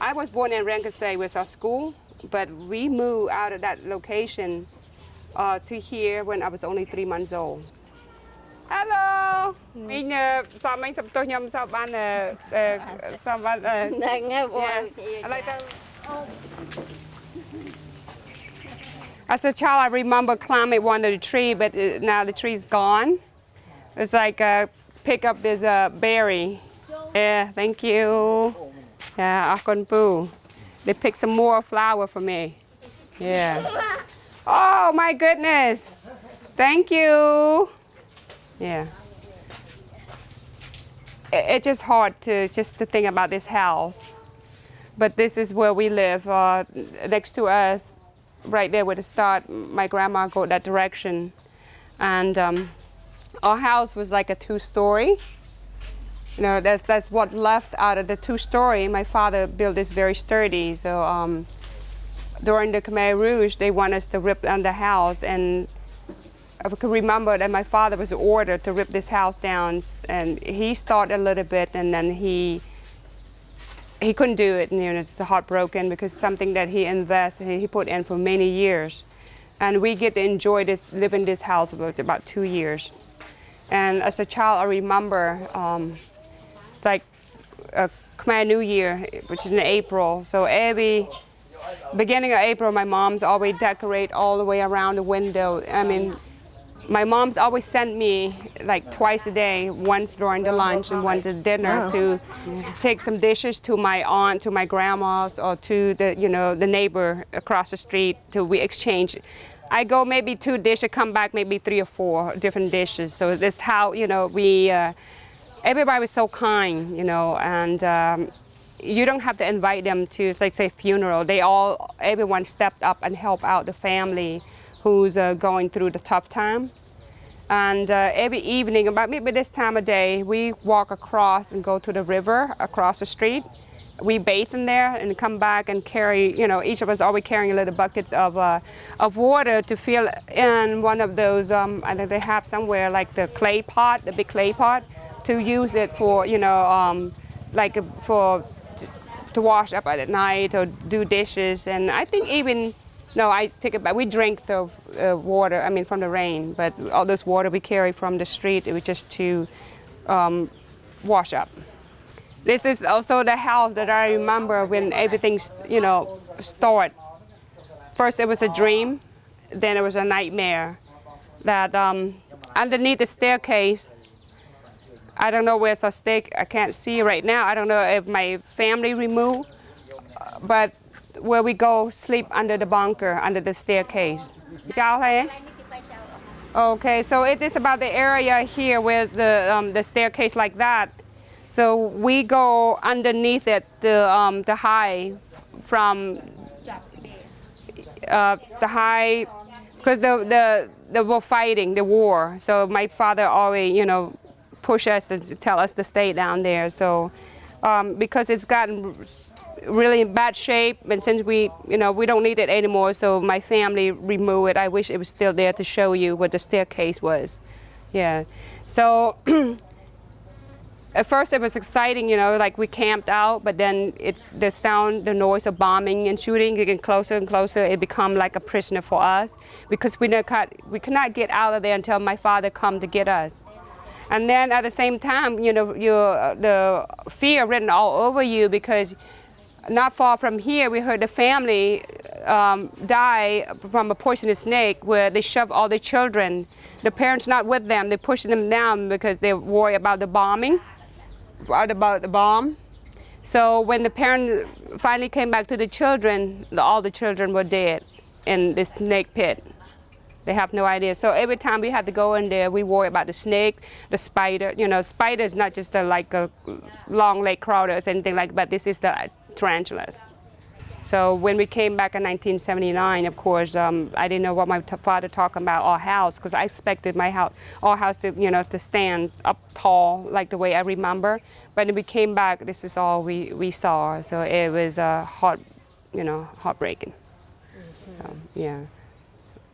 I was born in Rangkasai with our school, but we moved out of that location to here when I was only 3 months old. Hello. Mình sao anh sắp tôi nhầm sao ban sao ban As a child, I remember climbing one of the tree, but now the tree's gone. It's like pick up this berry. Yeah, thank you. Yeah, Akon Poo. They picked some more flower for me. Yeah. Oh my goodness. Thank you. Yeah. It's just hard to think about this house. But this is where we live, next to us, right there where the start. My grandma go that direction. And our house was like a 2-story. You know, that's what left out of the 2-story. My father built this very sturdy. So during the Khmer Rouge, they want us to rip down the house. And I could remember that my father was ordered to rip this house down. And he started a little bit, and then he couldn't do it. And, you know, it's heartbroken because something that he invested, he put in for many years. And we get to enjoy this, live in this house for about 2 years. And as a child, I remember it's like Khmer New Year, which is in April. So every beginning of April, my mom's always decorate all the way around the window. I mean, my mom's always sent me like twice a day, once during the lunch and once at dinner, to take some dishes to my aunt, to my grandma's, or to the, you know, the neighbor across the street. We exchange. I go maybe 2 dishes, come back maybe 3 or 4 different dishes. So that's how, you know, everybody was so kind, you know, and you don't have to invite them to, like, say, funeral. Everyone stepped up and helped out the family who's going through the tough time. And every evening, about maybe this time of day, we walk across and go to the river across the street. We bathe in there and come back and carry, you know, each of us always carrying little buckets of water to fill in one of those, I think they have somewhere, like the clay pot, the big clay pot, to use it for, you know, to wash up at night or do dishes. And I think even, no, I take it back. We drink the water, I mean, from the rain, but all this water we carry from the street, it was just to wash up. This is also the house that I remember when everything, you know, started. First it was a dream, then it was a nightmare. That underneath the staircase, I don't know where's a stake, I can't see right now. I don't know if my family removed, but where we go sleep under the bunker, under the staircase. Okay, so it is about the area here where the staircase like that. So we go underneath it, the high from the high, because they were fighting the war. So my father always, you know, push us and tell us to stay down there. So because it's gotten really in bad shape, and since we don't need it anymore, so my family removed it. I wish it was still there to show you what the staircase was. Yeah. So at first it was exciting, you know, like we camped out, but then the noise of bombing and shooting getting closer and closer. It became like a prisoner for us because we could not get out of there until my father come to get us. And then at the same time, you know, the fear written all over you, because not far from here, we heard the family die from a poisonous snake where they shove all the children. The parents not with them, they're pushing them down because they worry about the bombing, about the bomb. So when the parents finally came back to the children, all the children were dead in this snake pit. They have no idea. So every time we had to go in there, we worry about the snake, the spider. You know, spider is not just like a long-legged crawler or anything like that, but this is the tarantulas. So when we came back in 1979, of course, I didn't know what my father talking about our house, because I expected our house to, you know, to stand up tall like the way I remember. But when we came back, this is all we saw. So it was heartbreaking. So, yeah.